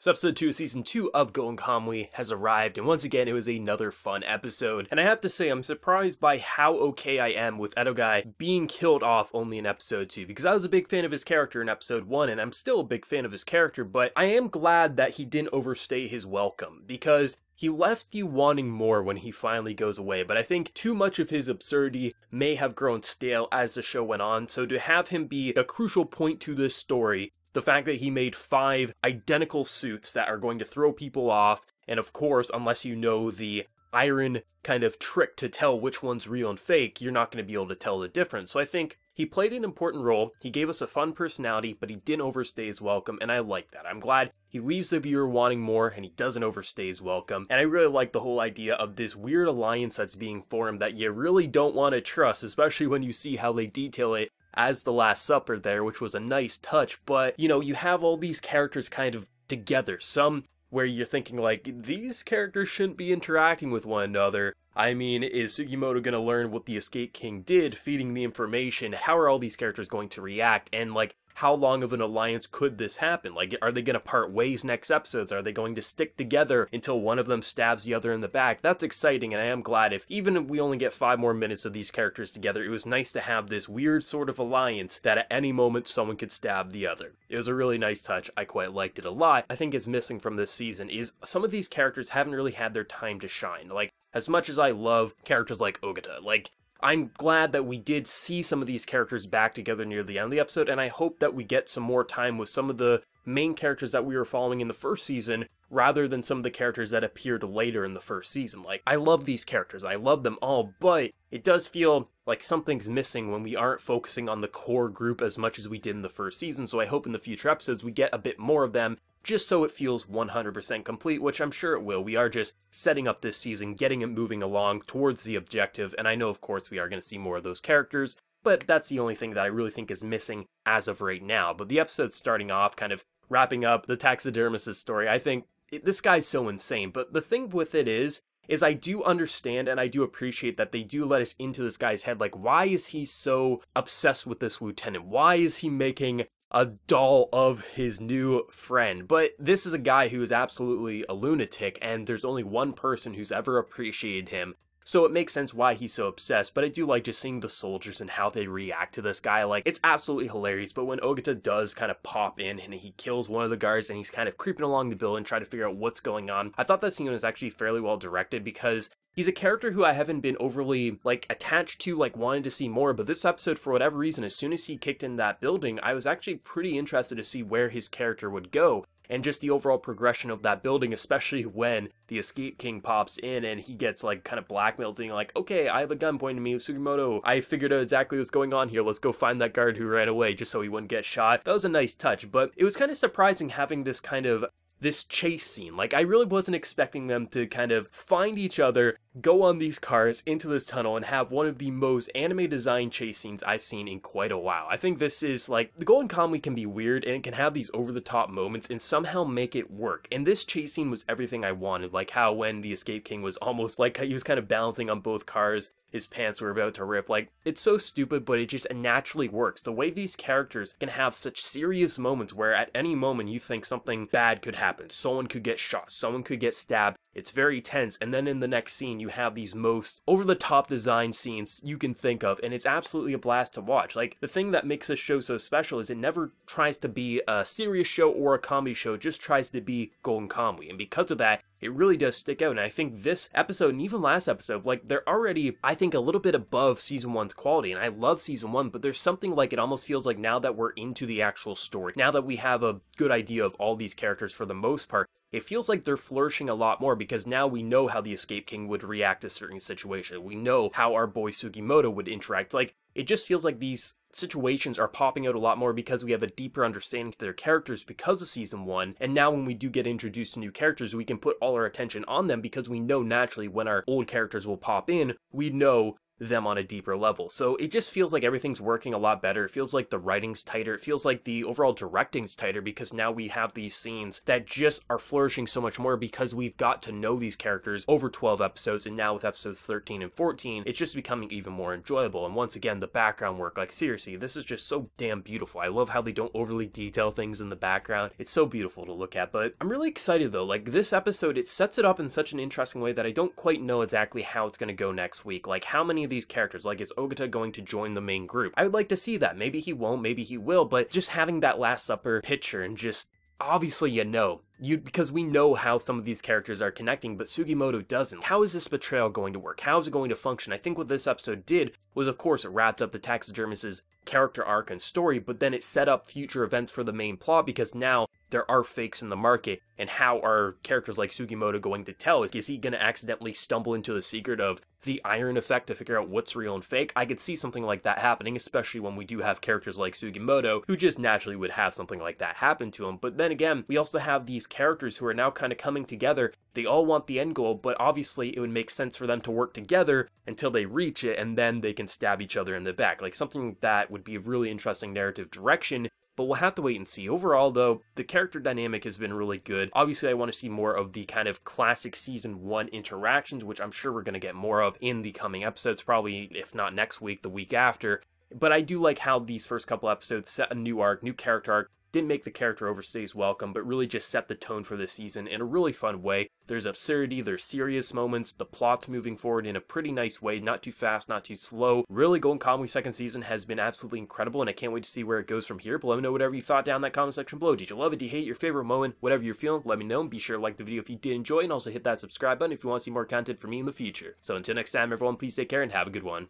So episode 2 of season 2 of Kamuy has arrived, and once again it was another fun episode. And I have to say, I'm surprised by how okay I am with Ogata being killed off only in episode 2, because I was a big fan of his character in episode 1, and I'm still a big fan of his character, but I am glad that he didn't overstay his welcome, because he left you wanting more when he finally goes away, but I think too much of his absurdity may have grown stale as the show went on, so to have him be a crucial point to this story, the fact that he made 5 identical suits that are going to throw people off, and of course, unless you know the iron kind of trick to tell which one's real and fake, you're not going to be able to tell the difference. So I think he played an important role, he gave us a fun personality, but he didn't overstay his welcome, and I like that. I'm glad he leaves the viewer wanting more, and he doesn't overstay his welcome, and I really like the whole idea of this weird alliance that's being formed that you really don't want to trust, especially when you see how they detail it as the Last Supper there, which was a nice touch. But, you know, you have all these characters kind of together, some where you're thinking like, these characters shouldn't be interacting with one another. I mean, is Sugimoto gonna learn what the Escape King did, feeding the information? How are all these characters going to react? And like, how long of an alliance could this happen? Like, are they gonna part ways next episodes? Are they going to stick together until one of them stabs the other in the back? That's exciting, and I am glad even if we only get 5 more minutes of these characters together, it was nice to have this weird sort of alliance that at any moment someone could stab the other. It was a really nice touch. I quite liked it a lot. I think is missing from this season is some of these characters haven't really had their time to shine. Like, as much as I love characters like Ogata, like, I'm glad that we did see some of these characters back together near the end of the episode, and I hope that we get some more time with some of the main characters that we were following in the first season, rather than some of the characters that appeared later in the first season. Like, I love these characters, I love them all, but it does feel like something's missing when we aren't focusing on the core group as much as we did in the first season, so I hope in the future episodes we get a bit more of them, just so it feels 100% complete, which I'm sure it will. We are just setting up this season, getting it moving along towards the objective, and I know of course we are going to see more of those characters, but that's the only thing that I really think is missing as of right now. But the episode's starting off, kind of wrapping up the taxidermist's story. I think this guy's so insane, but the thing with it is I do understand and I do appreciate that they do let us into this guy's head. Like, why is he so obsessed with this lieutenant? Why is he making a doll of his new friend? But this is a guy who is absolutely a lunatic, and there's only one person who's ever appreciated him. So it makes sense why he's so obsessed, but I do like just seeing the soldiers and how they react to this guy. Like, it's absolutely hilarious, but when Ogata does kind of pop in and he kills one of the guards and he's kind of creeping along the building trying to figure out what's going on, I thought that scene was actually fairly well directed, because he's a character who I haven't been overly, like, attached to, like, wanting to see more, but this episode, for whatever reason, as soon as he kicked in that building, I was actually pretty interested to see where his character would go, and just the overall progression of that building, especially when the Escape King pops in and he gets, like, kind of blackmailed, saying, like, okay, I have a gun pointing at me, Sugimoto, I figured out exactly what's going on here, let's go find that guard who ran away just so he wouldn't get shot. That was a nice touch, but it was kind of surprising having this kind of chase scene. Like, I really wasn't expecting them to kind of find each other, go on these cars into this tunnel, and have one of the most anime design chase scenes I've seen in quite a while. I think this is, like, the Golden Kamuy can be weird, and it can have these over-the-top moments, and somehow make it work. And this chase scene was everything I wanted, like how when the Escape King was almost, like, he was kind of balancing on both cars, his pants were about to rip. Like, it's so stupid, but it just naturally works. The way these characters can have such serious moments where at any moment you think something bad could happen. Someone could get shot, someone could get stabbed. It's very tense, and then in the next scene you have these most over-the-top design scenes you can think of, and it's absolutely a blast to watch. Like, the thing that makes this show so special is it never tries to be a serious show or a comedy show, it just tries to be Golden Kamuy, and because of that, it really does stick out. And I think this episode, and even last episode, like, they're already, I think, a little bit above season 1's quality, and I love season 1, but there's something, like, it almost feels like now that we're into the actual story, now that we have a good idea of all these characters for the most part, it feels like they're flourishing a lot more, because now we know how the Escape King would react to certain situations. We know how our boy Sugimoto would interact. Like, it just feels like these situations are popping out a lot more because we have a deeper understanding to their characters because of season 1, and now when we do get introduced to new characters, we can put all our attention on them because we know naturally when our old characters will pop in, we know them on a deeper level. So it just feels like everything's working a lot better. It feels like the writing's tighter. It feels like the overall directing's tighter because now we have these scenes that just are flourishing so much more because we've got to know these characters over 12 episodes, and now with episodes 13 and 14, it's just becoming even more enjoyable. And once again, the background work, like seriously, this is just so damn beautiful. I love how they don't overly detail things in the background. It's so beautiful to look at, but I'm really excited though. Like this episode, it sets it up in such an interesting way that I don't quite know exactly how it's going to go next week. Like how many of these characters, like is Ogata going to join the main group? I would like to see that. Maybe he won't, maybe he will, but just having that Last Supper picture and just obviously because we know how some of these characters are connecting, but Sugimoto doesn't. How is this betrayal going to work? How is it going to function? I think what this episode did was, of course, it wrapped up the taxidermist's character arc and story, but then it set up future events for the main plot because now there are fakes in the market, and how are characters like Sugimoto going to tell? Is he going to accidentally stumble into the secret of the iron effect to figure out what's real and fake? I could see something like that happening, especially when we do have characters like Sugimoto, who just naturally would have something like that happen to him. But then again, we also have these characters who are now kind of coming together. They all want the end goal, but obviously it would make sense for them to work together until they reach it, and then they can stab each other in the back. Like something that would be a really interesting narrative direction. But we'll have to wait and see. Overall, though, the character dynamic has been really good. Obviously, I want to see more of the kind of classic Season 1 interactions, which I'm sure we're going to get more of in the coming episodes, probably, if not next week, the week after. But I do like how these first couple episodes set a new arc, new character arc. Didn't make the character overstay his welcome, but really just set the tone for the season in a really fun way. There's absurdity, there's serious moments, the plot's moving forward in a pretty nice way, not too fast, not too slow. Really, Golden Kamuy second season has been absolutely incredible, and I can't wait to see where it goes from here. But let me know whatever you thought down in that comment section below. Did you love it? Did you hate it? Your favorite moment? Whatever you're feeling, let me know, and be sure to like the video if you did enjoy, and also hit that subscribe button if you want to see more content from me in the future. So until next time, everyone, please take care and have a good one.